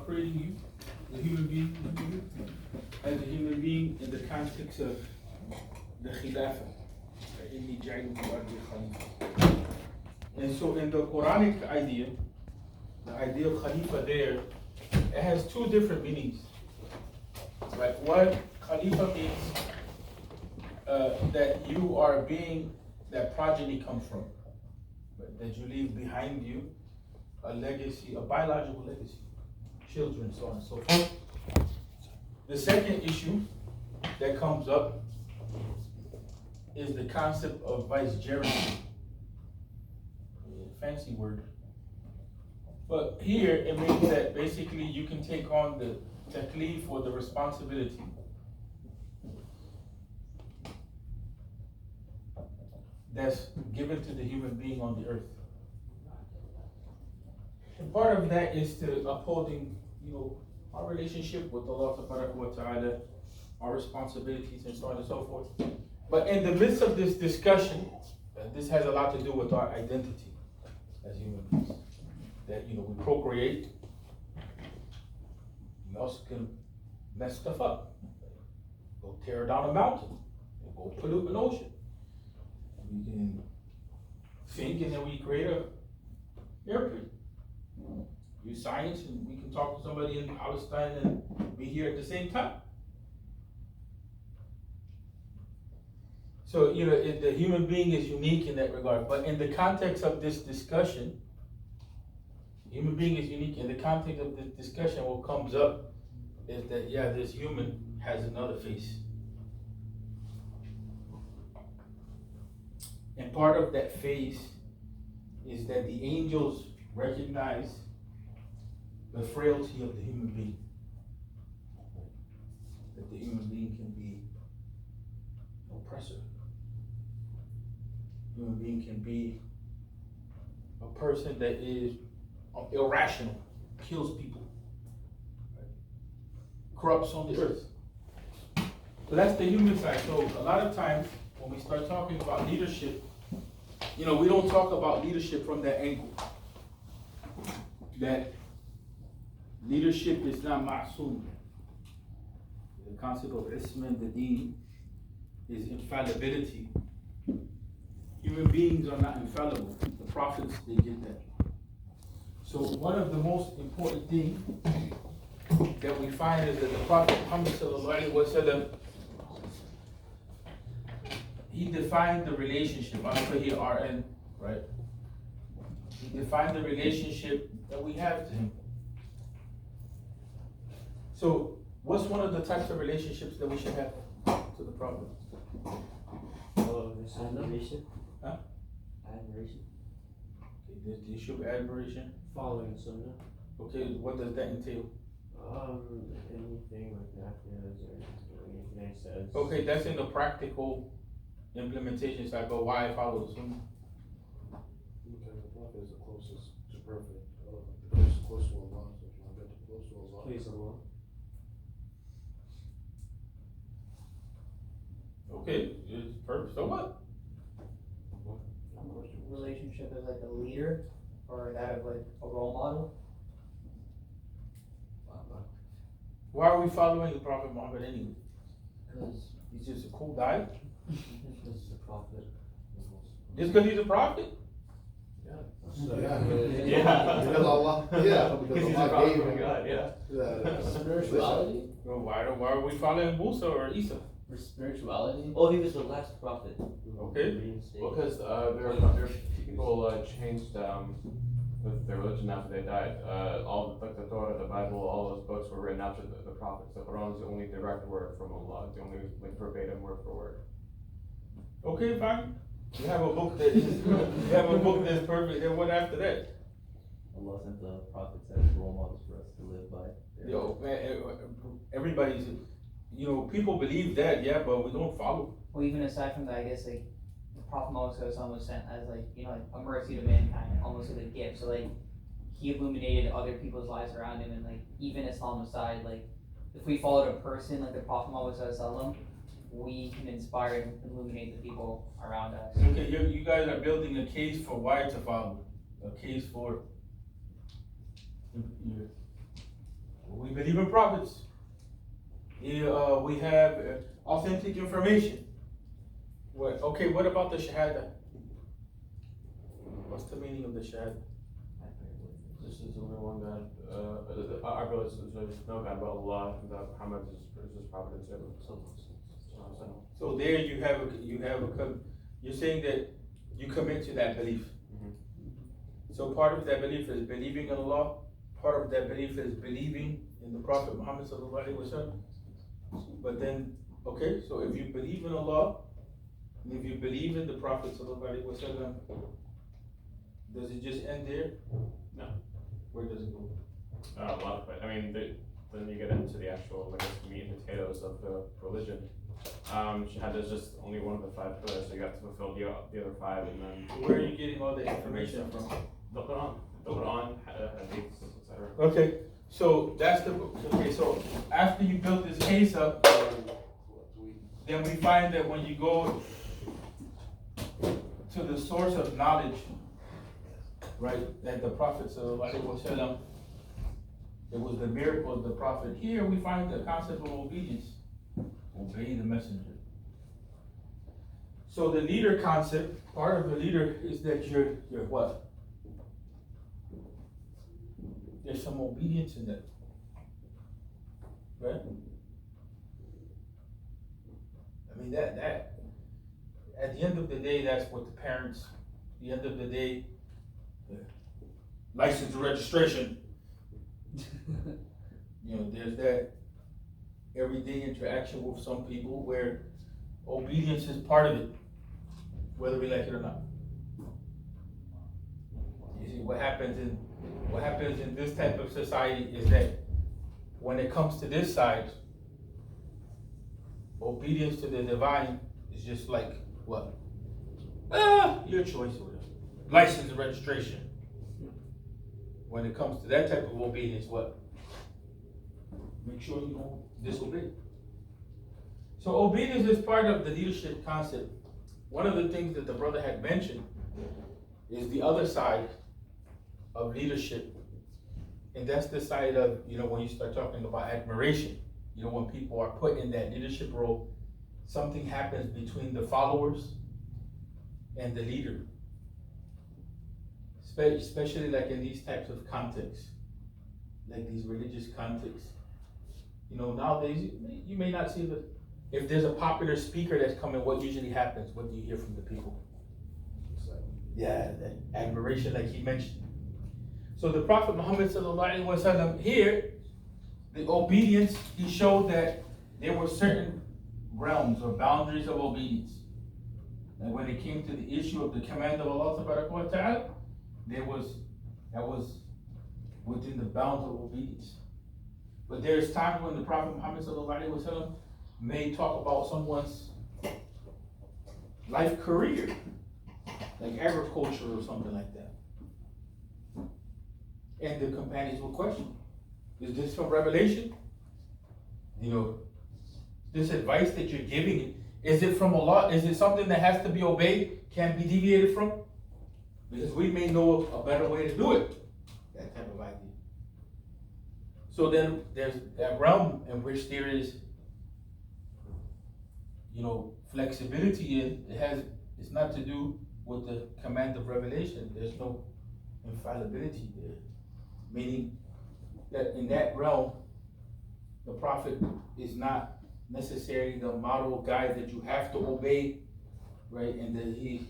creating you, the human being, as a human being in the context of the Khilafah. And so in the Quranic idea, the idea of Khalifa there, it has two different meanings. Like one, Khalifa means that you are being, that progeny comes from, that you leave behind you a legacy, a biological legacy, children, so on and so forth. The second issue that comes up is the concept of vicegerency. Fancy word. But here it means that basically you can take on the taklif or the responsibility that's given to the human being on the earth. And part of that is to upholding, our relationship with Allah Subhanahu wa Ta'ala, our responsibilities and so on and so forth. But in the midst of this discussion, this has a lot to do with our identity as human beings. That we procreate. We also can mess stuff up. Go tear down a mountain. Go pollute an ocean. We can think and then we create an airplane. Use science and we can talk to somebody in Palestine and be here at the same time. So, the human being is unique in that regard. But in the context of this discussion, human being is unique. In the context of this discussion, what comes up is that, this human has another face. And part of that face is that the angels recognize the frailty of the human being. That the human being can be oppressive. Human being can be a person that is irrational, kills people, corrupts on the earth. So that's the human side. So a lot of times when we start talking about leadership, we don't talk about leadership from that angle. That leadership is not ma'soom. The concept of ism and the deen is infallibility. Human beings are not infallible. The prophets, they get that. So one of the most important things that we find is that the Prophet Muhammad sallallahu alaihi wasallam, he defined the relationship. RN, right? He defined the relationship that we have to him. So, what's one of the types of relationships that we should have to the Prophet? Admiration. Huh? Admiration. Okay, there's the issue of admiration. Following Sunnah. Okay, what does that entail? Anything like nafiyas or anything he says. Okay, that's in the practical implementation side, but why follow the Sunnah? Because the Prophet is the closest to perfect, the closest to Allah. So if you want to get close to Allah, Please Allah. Okay, it's perfect. So what? Relationship as like a leader or that of like a role model? Why are we following the Prophet Muhammad anyway? Because He's just a cool guy? he's the Prophet. Just because he's a prophet? Because Allah, because Allah gave him God, spirituality. Well, why are we following Musa or Isa? For spirituality? Oh, he was the last prophet. Okay. Because there people changed with their religion after they died. All like the Torah, the Bible, all those books were written after the prophets. The Quran is the only direct word from Allah. It's the only verbatim word for word. Okay, fine. You have a book that's perfect. Then what after that? Allah sent the prophets as role models for us to live by. Yo, man, everybody's, people believe that, but we don't follow. Well, even aside from that, I guess like the Prophet Muhammad was sent as like a mercy to mankind, almost like a gift. So like he illuminated other people's lives around him, and like even Islam aside, like if we followed a person like the Prophet Muhammad, we can inspire and illuminate the people around us. Okay, you guys are building a case for why to follow, a case for believe in prophets. We have authentic information. Okay, what about the Shahada? What's the meaning of the Shahada? This is the only one that, our belief is there's no God but Allah, and that Muhammad is his prophet and servant. So there you're saying that you commit to that belief. So part of that belief is believing in Allah, part of that belief is believing in the Prophet Muhammad sallallahu alaihi wasallam. But then, okay, so if you believe in Allah, and if you believe in the Prophet sallallahu alaihi wasallam, does it just end there? No. Where does it go? A lot of it. I mean, then you get into the actual, meat and potatoes of the religion. Shahada is just only one of the 5 pillars, so you have to fulfill the other 5, and then Where are you getting all the information from? the Quran, hadiths, etc. Okay, so so after you build this case up, then we find that when you go to the source of knowledge, right, that the Prophet sallallahu alaihi wasallam, it was the miracle of the Prophet. Here we find the concept of obedience. Obey the messenger. So the leader concept, part of the leader is that you're what? There's some obedience in that. Right? I mean that at the end of the day, that's what the parents, at the end of the day, license and registration. There's that everyday interaction with some people where obedience is part of it, whether we like it or not. You see, what happens in this type of society is that when it comes to this side, obedience to the divine is just like what? Your choice or whatever. License and registration. When it comes to that type of obedience, what? Make sure you don't disobey. So obedience is part of the leadership concept. One of the things that the brother had mentioned is the other side of leadership. And that's the side of, when you start talking about admiration, when people are put in that leadership role, something happens between the followers and the leader. Especially like in these types of contexts, like these religious contexts. Nowadays, you may not see if there's a popular speaker that's coming, what usually happens? What do you hear from the people? That admiration like he mentioned. So the Prophet Muhammad sallallahu alaihi wasallam here, the obedience, he showed that there were certain realms or boundaries of obedience. And when it came to the issue of the command of Allah tabaraka wa ta'ala, that was within the bounds of obedience. But there's times when the Prophet Muhammad sallallahu alaihi wasallam may talk about someone's life career, like agriculture or something like that. And the companions will question, is this from Revelation? This advice that you're giving, is it from Allah? Is it something that has to be obeyed, can't be deviated from? Because we may know a better way to do it. That type of idea. So then there's that realm in which there is, flexibility in. It's not to do with the command of revelation. There's no infallibility there. Meaning that in that realm, the prophet is not necessarily the model guide that you have to obey, right? And that he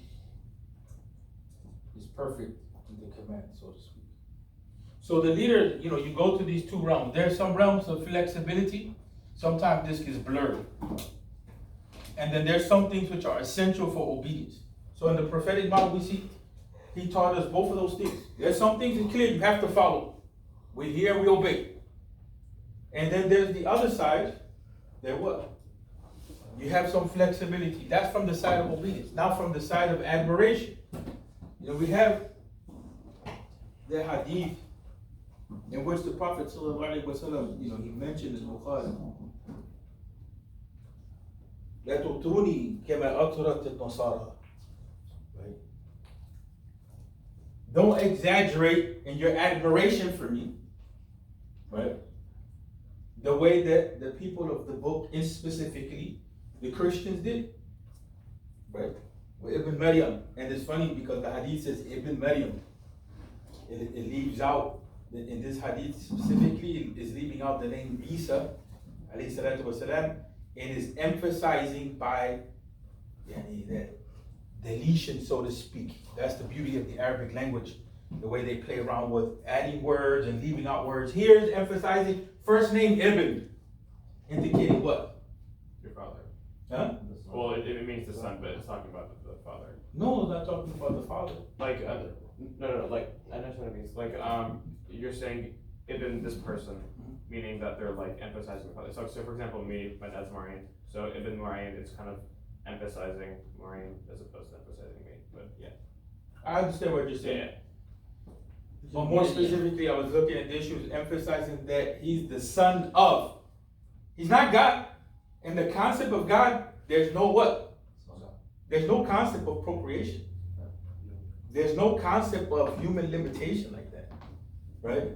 is perfect in the command, so to speak. So the leader, you go to these two realms. There's some realms of flexibility. Sometimes this gets blurred. And then there's some things which are essential for obedience. So in the prophetic model we see, he taught us both of those things. There's some things that clear you have to follow. We hear, we obey. And then there's the other side, that what? You have some flexibility. That's from the side of obedience. Now from the side of admiration. We have the hadith in which the Prophet ﷺ, he mentioned in Bukhari, لا تطروني كما أطرت النصارى. Right? Don't exaggerate in your admiration for me. Right? the way that the people of the book, and specifically the Christians, did. Right? With Ibn Maryam. And it's funny because the hadith says Ibn Maryam. It leaves out, in this hadith specifically, is leaving out the name Isa, alayhi salatu wasalam, and is emphasizing by that deletion, so to speak. That's the beauty of the Arabic language, the way they play around with adding words and leaving out words. Here is emphasizing first name Ibn, indicating what? Your father. Huh? Well, it means the son, but it's talking about the father. No, it's not talking about the father. Like, no, like, I know what it means. Like, you're saying Ibn this person, meaning that they're like emphasizing the father. So for example, me, my dad's Marian. So Ibn Marian, it's kind of emphasizing Marian as opposed to emphasizing me. But yeah. I understand what you're saying. Yeah. But more specifically, I was looking at the issue, emphasizing that he's the son of. He's not God. In the concept of God, there's no what? There's no concept of procreation. There's no concept of human limitation like that. Right?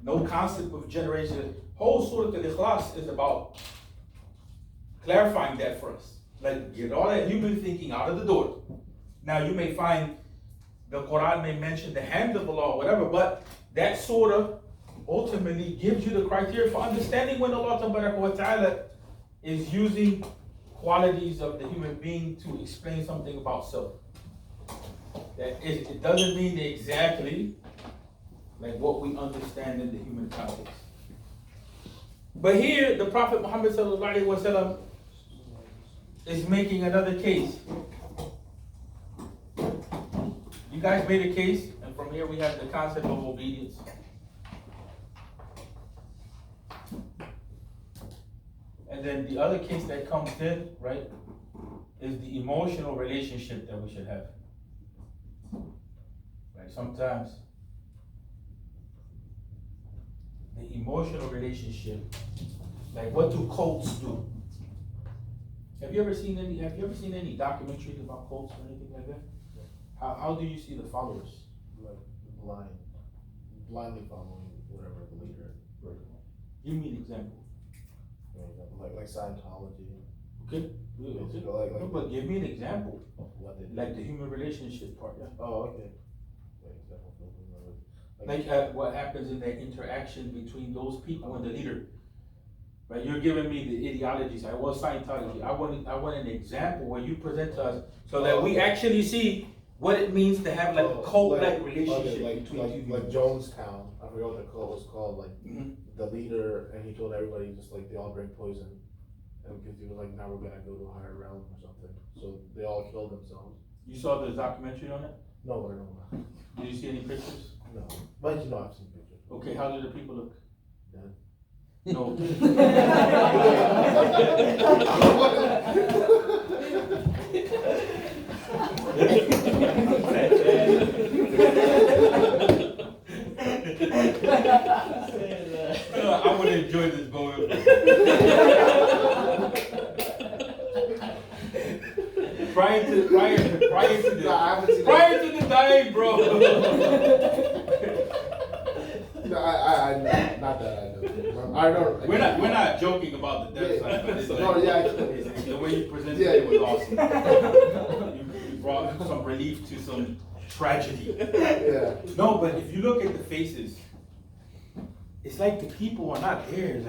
No concept of generation. Whole Surah Al-Ikhlas is about clarifying that for us. Like, get all that human thinking out of the door. Now, you may find the Quran may mention the hand of Allah or whatever, but that surah ultimately gives you the criteria for understanding when Allah Ta'ala is using qualities of the human being to explain something about self. That it doesn't mean exactly like what we understand in the human context. But here, the Prophet Muhammad sallallahu alaihi wasallam is making another case. You guys made a case, and from here we have the concept of obedience. And then the other case that comes in, right, is the emotional relationship that we should have. Right, sometimes the emotional relationship, like what do cults do? Have you ever seen any documentaries about cults or anything like that? How do you see the followers? Like blindly following whatever the leader. Give me an example. Like Scientology. Okay. Like, No, but give me an example. of what they do. Like the human relationship part. Yeah. Oh, okay. What happens in that interaction between those people and the leader. Right? You're giving me the ideologies. I was Scientology. I want an example where you present to us so that we actually see what it means to have like a cult-like relationship between like Jonestown. I forgot what the cult was called. Like the leader, and he told everybody just like they all drink poison, and because he was like, now we're gonna go to a higher realm or something. So they all killed themselves. You saw the documentary on it? No, but I don't know. Did you see any pictures? No, but you know I've seen pictures. Okay, how did the people look? Dead. No. I would enjoy this moment. Prior to the dying, bro. No, I know. Not that I know. I don't. We're not joking about the death side, but it's like, No, yeah, the way you presented it was awesome. You brought some relief to some tragedy. Yeah. No, but if you look at the faces, it's like the people are not there,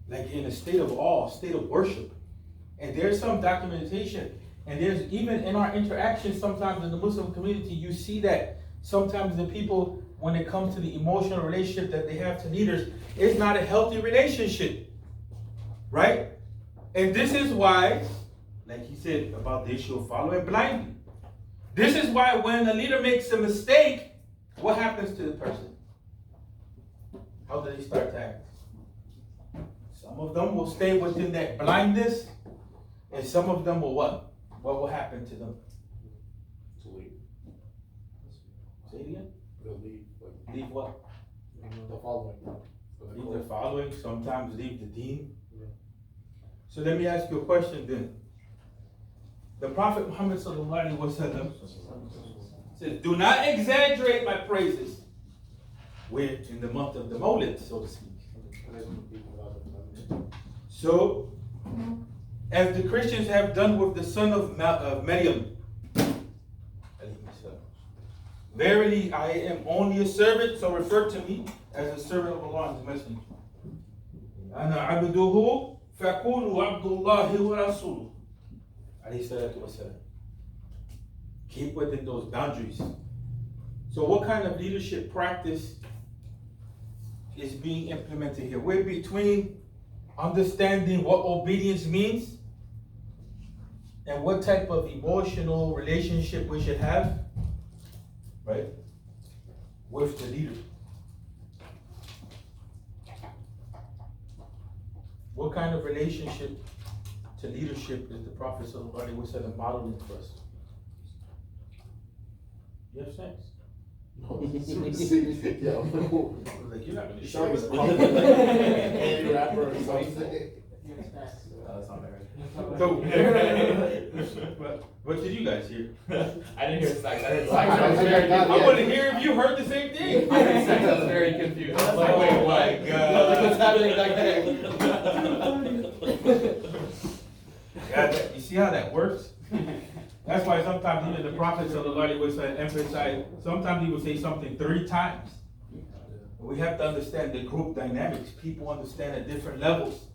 like in a state of awe, state of worship. And there's some documentation, and there's even in our interactions sometimes in the Muslim community, you see that sometimes the people, when it comes to the emotional relationship that they have to leaders, it's not a healthy relationship, right? And this is why, like he said about the issue of following blindly, this is why when a leader makes a mistake, what happens to the person? How do they start to act? Some of them will stay within that blindness, and some of them will what? What will happen to them? To leave. Say it again? They'll leave. Leave what? The following. Leave the following, sometimes leave the deen. Yeah. So let me ask you a question then. The Prophet Muhammad sallallahu alaihi wasallam says, do not exaggerate my praises. We're in the month of the Mawlid, so to speak. So, as the Christians have done with the son of Maryam, verily I am only a servant, so refer to me as a servant of Allah and His messenger. Ana abduhu faqulu abdullahi wa rasuluh. Alayhi salatu wasalam. Keep within those boundaries. So what kind of leadership practice is being implemented here? We're between understanding what obedience means and what type of emotional relationship we should have, right, with the leader. What kind of relationship to leadership is the Prophet ﷺ modeling for us? You have sex? No. Yeah. Like, you're not going to You share sound with like me. a rapper or something. That's not marriage. So, what did you guys hear? I didn't hear sex. I heard sex. I think I got I want to hear if you heard the same thing. I heard sex. I was very confused. I was like, wait, what? What's happening back there? Yeah, you see how that works? That's why sometimes even the Prophet would emphasize, sometimes he would say something 3 times. We have to understand the group dynamics. People understand at different levels,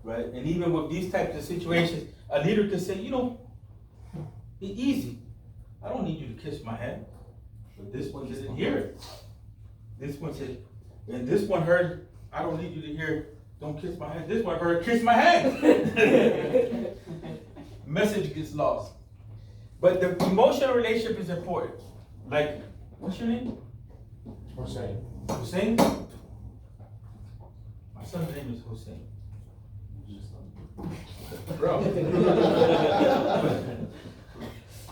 right? And even with these types of situations, a leader could say, be easy. I don't need you to kiss my hand. But this one didn't hear it. This one said, and this one heard, I don't need you to hear, don't kiss my hand. This one heard, kiss my hand. Message gets lost. But the emotional relationship is important. Like, what's your name? Hussein. Hussein? My son's name is Hussein. Bro.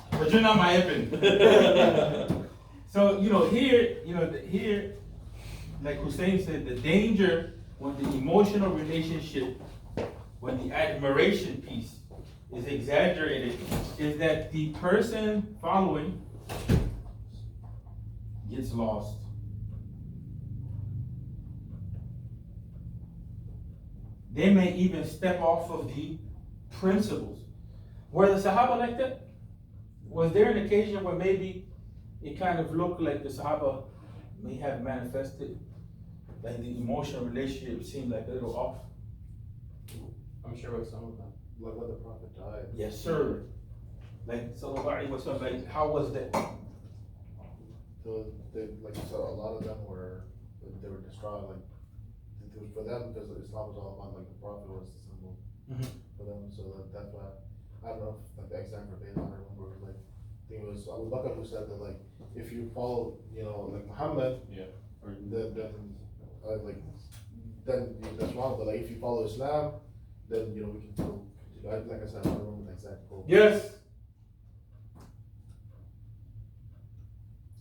But you're not my Ibn. So, here, like Hussein said, the danger when the emotional relationship, when the admiration piece is exaggerated, is that the person following gets lost. They may even step off of the principles. Were the Sahaba like that? Was there an occasion where maybe it kind of looked like the Sahaba may have manifested, like the emotional relationship seemed like a little off? I'm sure with some of them. Like when the Prophet died. Yes, sir. Like, sallallahu alaihi wasallam, like, how was that? So like you said, a lot of them they were distraught. Like it was for them because Islam was all about like the Prophet was the symbol for them. So that's why I don't know if, like the exact verbatim. I don't remember. Like I think it was Abu Bakr who said that like if you follow like Muhammad, Or then that's wrong. But like if you follow Islam, then we can still. Like I said, I don't remember the exact quote. Yes.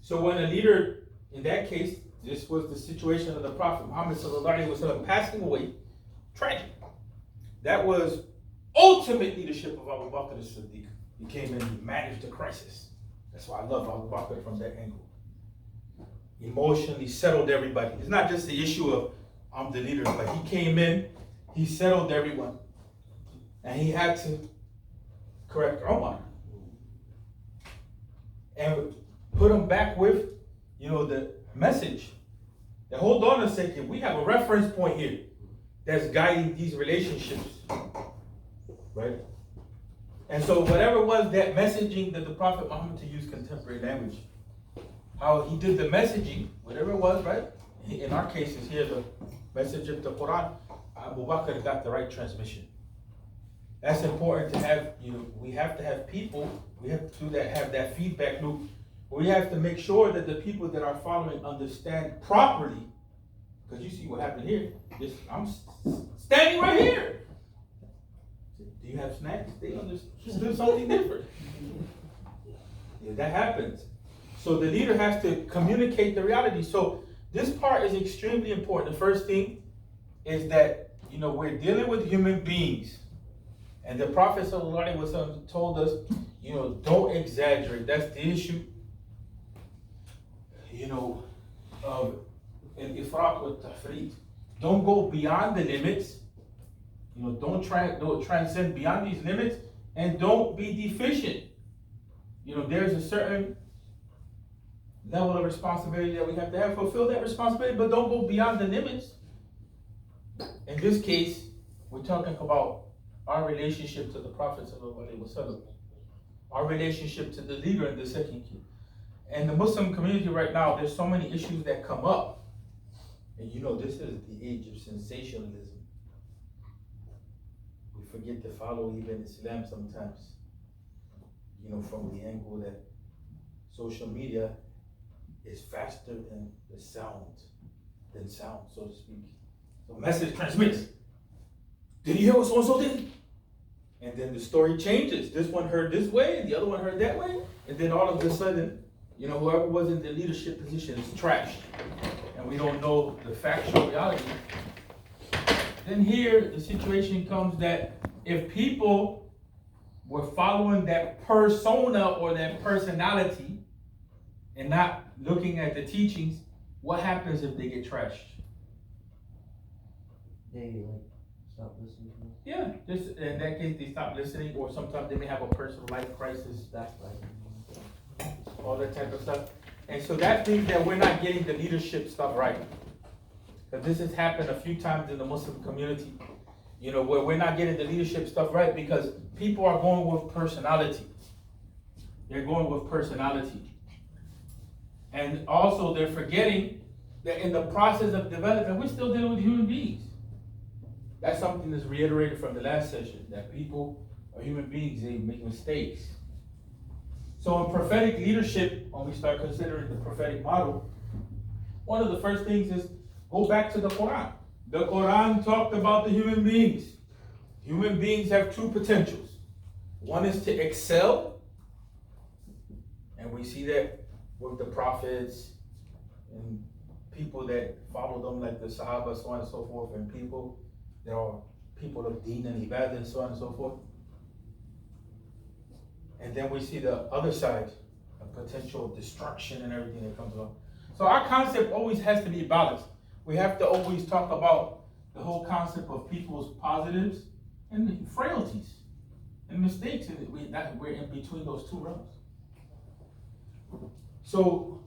So when a leader, in that case, this was the situation of the Prophet Muhammad sallallahu alaihi wasallam passing away, tragic. That was ultimate leadership of Abu Bakr as-Siddiq. He came in and managed the crisis. That's why I love Abu Bakr from that angle. Emotionally settled everybody. It's not just the issue of I'm the leader, but he came in, he settled everyone. And he had to correct Omar. And put him back with, the message. That hold on a second, we have a reference point here that's guiding these relationships. Right? And so whatever was that messaging that the Prophet Muhammad, to use contemporary language, how he did the messaging, whatever it was, right? In our cases here, the message of the Quran, Abu Bakr got the right transmission. That's important to have, we have to have people, we have to do that, have that feedback loop. We have to make sure that the people that are following understand properly. Because you see what happened here. I'm standing right here. Do you have snacks? They understood something different. Yeah, that happens. So the leader has to communicate the reality. So this part is extremely important. The first thing is that, we're dealing with human beings. And the Prophet ﷺ told us, don't exaggerate. That's the issue. Of al-ifrat wa tafrit. Don't go beyond the limits. You know, don't transcend beyond these limits, and don't be deficient. You know, there's a certain level of responsibility that we have to have. Fulfill that responsibility, but don't go beyond the limits. In this case, we're talking about our relationship to the Prophet ﷺ, our relationship to the leader in the second key. And the Muslim community right now, there's so many issues that come up. And you know, this is the age of sensationalism. We forget to follow even Islam sometimes. You know, from the angle that social media is faster than sound, so to speak. So message transmits. Did you hear what so-and-so did? And then the story changes. This one heard this way, and the other one heard that way. And then all of a sudden, you know, whoever was in the leadership position is trashed. And we don't know the factual reality. Then here, the situation comes that if people were following that persona or that personality and not looking at the teachings, what happens if they get trashed? They like stop listening to us. Yeah, just in that case, they stop listening, or sometimes they may have a personal life crisis, Backbiting. all that type of stuff. And so that means that we're not getting the leadership stuff right. Because this has happened a few times in the Muslim community, you know, where we're not getting the leadership stuff right because people are going with personality. They're going with personality. And also they're forgetting that in the process of development, we're still dealing with human beings. That's something that's reiterated from the last session, that people are human beings, they make mistakes. So in prophetic leadership, when we start considering the prophetic model, one of the first things is go back to the Quran. The Quran talked about the human beings. Human beings have two potentials. One is to excel, and we see that with the prophets and people that follow them like the Sahaba, so on and so forth, and people that are people of Deen and Ibadah and so on and so forth. And then we see the other side, a potential destruction and everything that comes along. So our concept always has to be balanced. We have to always talk about the whole concept of people's positives and frailties and mistakes, and we're in between those two realms. So,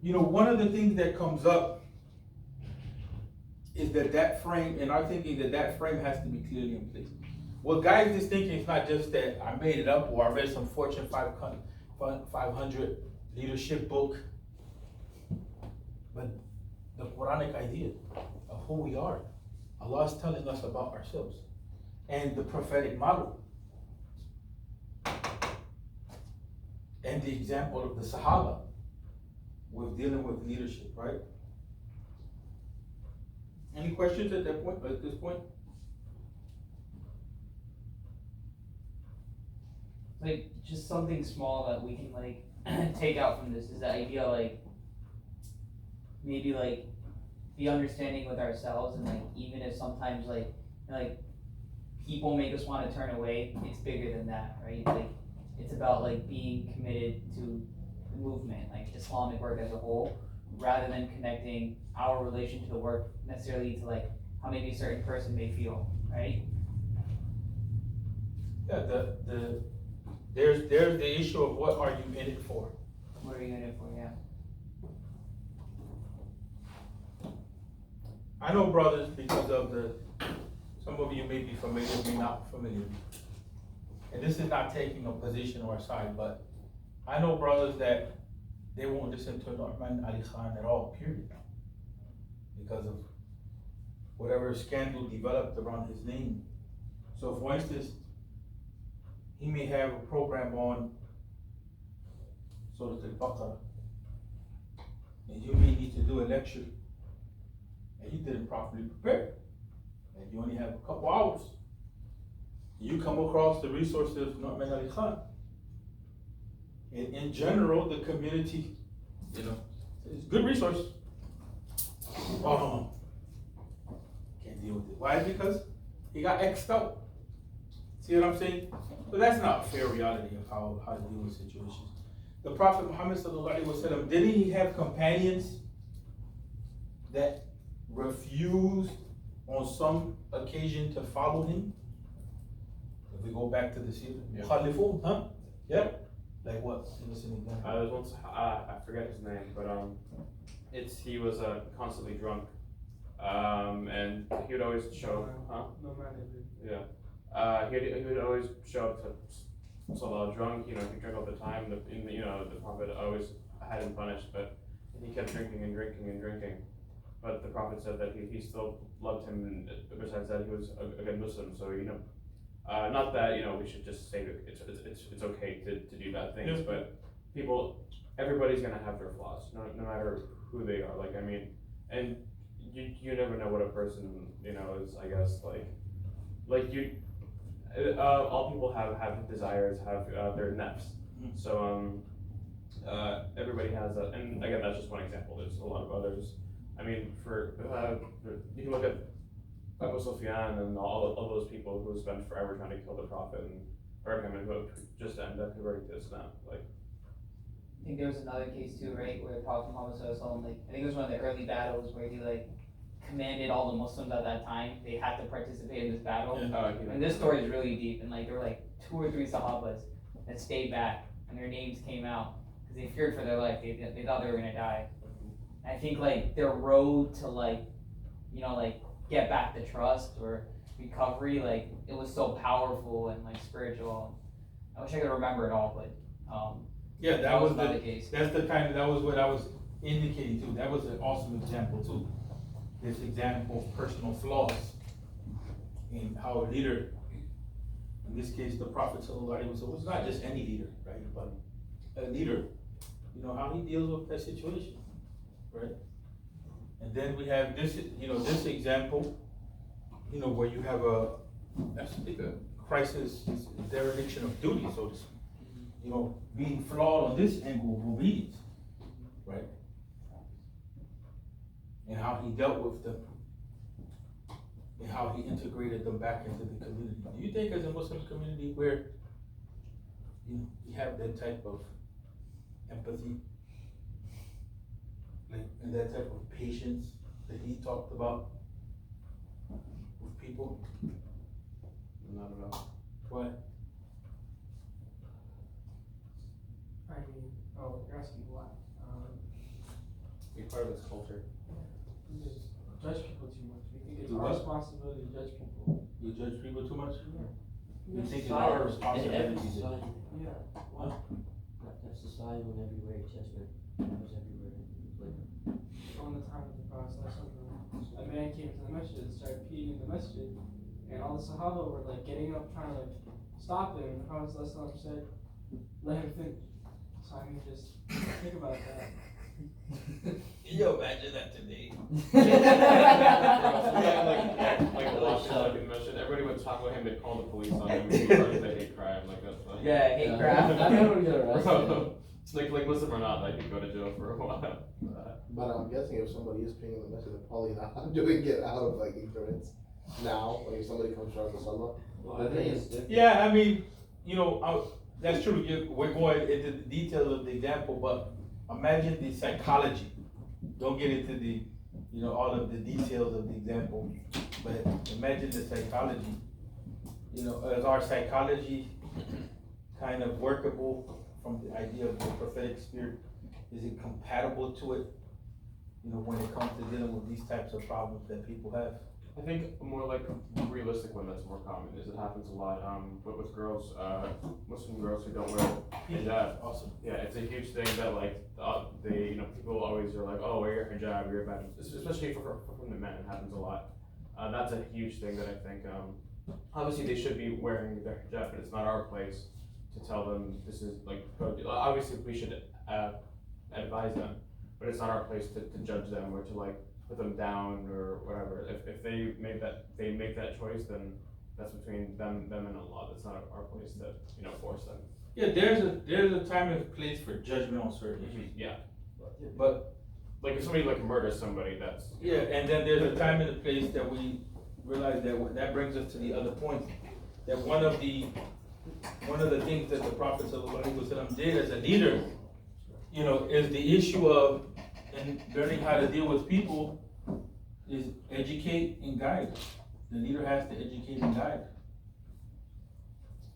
you know, one of the things that comes up is that frame, and our thinking that frame has to be clearly in place. What guides this thinking is not just that I made it up or I read some Fortune 500 leadership book, but the Quranic idea of who we are. Allah is telling us about ourselves. And the prophetic model. And the example of the Sahaba with dealing with leadership, right? Any questions at this point? Like, just something small that we can, like, take out from this is the idea, like, maybe, like, the understanding with ourselves, and, like, even if sometimes, like, people make us want to turn away, it's bigger than that, right? Like, it's about, like, being committed to the movement, like, Islamic work as a whole, rather than connecting our relation to the work necessarily to, like, how maybe a certain person may feel, right? Yeah, there's the issue of what are you in it for? What are you in it for, yeah? I know brothers, because of some of you may be familiar, may not be familiar. And this is not taking a position or a side, but I know brothers that they won't listen to Nu'man Ali Khan at all, period. Because of whatever scandal developed around his name. So for instance, he may have a program on Surah Al-Baqarah, and you may need to do a lecture, and you didn't properly prepare, and you only have a couple hours. You come across the resources of Nu'man Ali Khan. In general, the community, you know, it's a good resource. Oh, can't deal with it. Why? Because he got X'd out. See what I'm saying? So that's not a fair reality of how to deal with situations. The Prophet Muhammad sallallahu alaihi wasallam, didn't he have companions that refused on some occasion to follow him? If we go back to the seerah, Yeah. Khalifun, huh? Yep. Like what? Give us an example. There's once, I forget his name, but he was constantly drunk, and he would always show, huh? No matter. Yeah. He would always show up to Salah drunk. You know, he drank all the time. The Prophet always had him punished, but he kept drinking and drinking and drinking. But the Prophet said that he still loved him, and besides that, he was a good Muslim. So not that we should just say that it's okay to do bad things, Yeah. but everybody's gonna have their flaws, no matter who they are. Like, I mean, and you never know what a person is. I guess all people have desires, have their nafs. Mhm. So everybody has that, and again, that's just one example. There's a lot of others. I mean, you can look at Abu Sufyan and all those people who spent forever trying to kill the Prophet and burn him, and who just ended up converting to Islam. Like, I think there was another case too, right, where Prophet Muhammad Sallallahu, like, I think it was one of the early battles where he commanded all the Muslims at that time, they had to participate in this battle. And this story is really deep, and there were 2 or 3 Sahabas that stayed back, and their names came out because they feared for their life. They thought they were gonna die. And I think their road to get back the trust or recovery, it was so powerful and spiritual. I wish I could remember it all, but Yeah, that was another case. That's that was what I was indicating too. That was an awesome example too. This example of personal flaws in how a leader, in this case the Prophet ﷺ, was not just any leader, right? But a leader, how he deals with that situation, right? And then we have this, this example, where you have a crisis, dereliction of duty, so to speak. Being flawed on this angle of obedience, right? And how he dealt with them, and how he integrated them back into the community. Do you think as a Muslim community where you have that type of empathy, and that type of patience that he talked about with people? not at all. Why? I mean, you're asking why? Be part of this culture. We just judge people too much. We think it's Do our what? responsibility to judge people. You judge people too much? Yeah. You think it's Society, our responsibility in every to- society, Yeah. that society in everywhere, judgment was everywhere. On the time of the Prophet, a man came to the masjid and started peeing in the masjid, and all the Sahaba were getting up trying to stop him, and the Prophet said, let him finish. So I mean, just think about that. Can you imagine that today? In Masjid, everybody would talk about him, they'd call the police on him, he'd charge the hate crime, that's like. Yeah, hate crime. I never get arrested. Like Muslim or not, he'd go to jail for a while. But I'm guessing if somebody is paying the message, they're probably not doing it out of ignorance now. If somebody comes from the Salah. Well, I think it's different. Yeah, I mean, that's true. We're going into the details of the example, but imagine the psychology. Don't get into the, all of the details of the example, but imagine the psychology. Is our psychology kind of workable from the idea of the prophetic spirit? Is it compatible to it? When it comes to dealing with these types of problems that people have. I think a more realistic one that's more common is it happens a lot, but with girls, Muslim girls who don't wear hijab. Awesome. Yeah, it's a huge thing that people always are oh, wear your hijab, wear your bad, especially from the men, it happens a lot. That's a huge thing that I think, obviously they should be wearing their hijab, but it's not our place to tell them this is obviously we should advise them, but it's not our place to judge them or to put them down or whatever. If they make that choice, then that's between them and Allah. That's not our place to force them. Yeah, there's a time and place for judgment on certain issues. Yeah, But if somebody murders somebody, that's and then there's a time and a place that we realize that brings us to the other point. That one of the things that the Prophet ﷺ did as a leader, is the issue of learning how to deal with people is educate and guide. The leader has to educate and guide.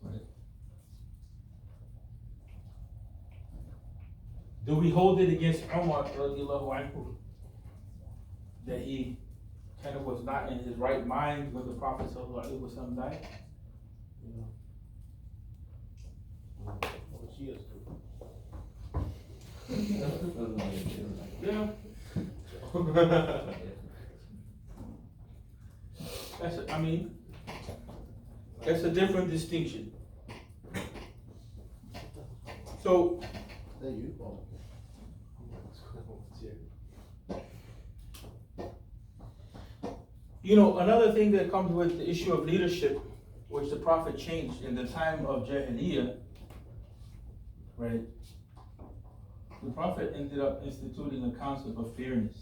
Right. Do we hold it against Umar radiallahu anhu that he kind of was not in his right mind when the Prophet sallallahu alaihi wasallam died? What she is too. Yeah. That's a different distinction. So, That you? Oh. another thing that comes with the issue of leadership, which the Prophet changed in the time of Jahiliyyah, right? The Prophet ended up instituting a concept of fairness.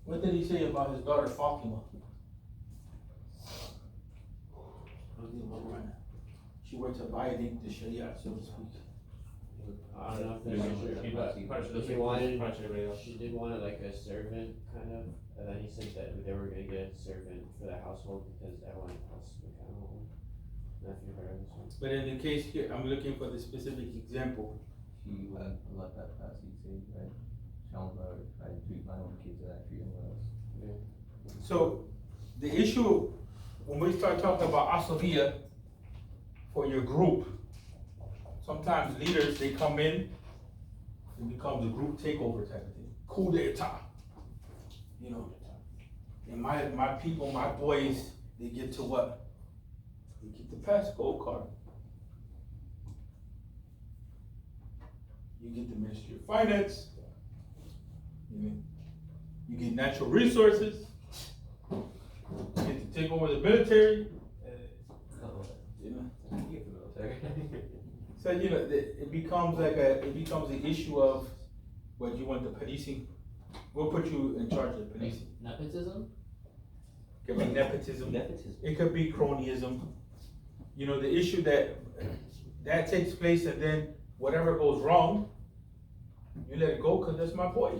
What did he say about his daughter Fatima? She were to violate the Sharia, so to speak. I don't know if she did want like a servant kind of, and then he said that they were gonna get a servant for the household because everyone else would kind of want one. Not if you heard of this one. But in the case here, I'm looking for the specific example. She wouldn't let that pass, he'd say, right? I treat my own kids and I treat anyone else. So, the issue, when we start talking about asabiyya for your group, sometimes leaders, they come in, it becomes a group takeover type of thing. Coup d'etat. And my people, my boys, they get to what? They get the passcode card. You get the Ministry of Finance. You get natural resources. You get to take over the military. So it becomes an issue of what you want the policing. We'll put you in charge of the policing. Nepotism? It could be nepotism. Nepotism. It could be cronyism. The issue that takes place, and then whatever goes wrong, you let it go because that's my boy.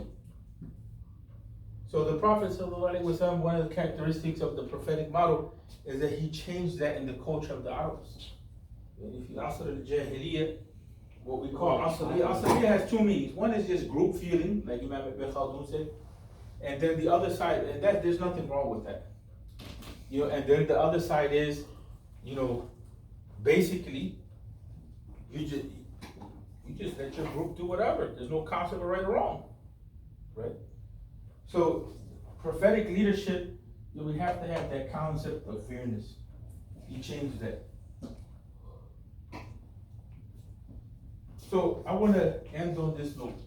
So the Prophet ﷺ, one of the characteristics of the prophetic model is that he changed that in the culture of the Arabs. If you Asr al-Jahiliyyah, what we call Asr has two meanings. One is just group feeling, like Imam Ibn Khaldun said, and then the other side, and there's nothing wrong with that. And then the other side is, basically, you just let your group do whatever. There's no concept of right or wrong, right? So, prophetic leadership, we have to have that concept of fairness. He changed that. So, I want to end on this note.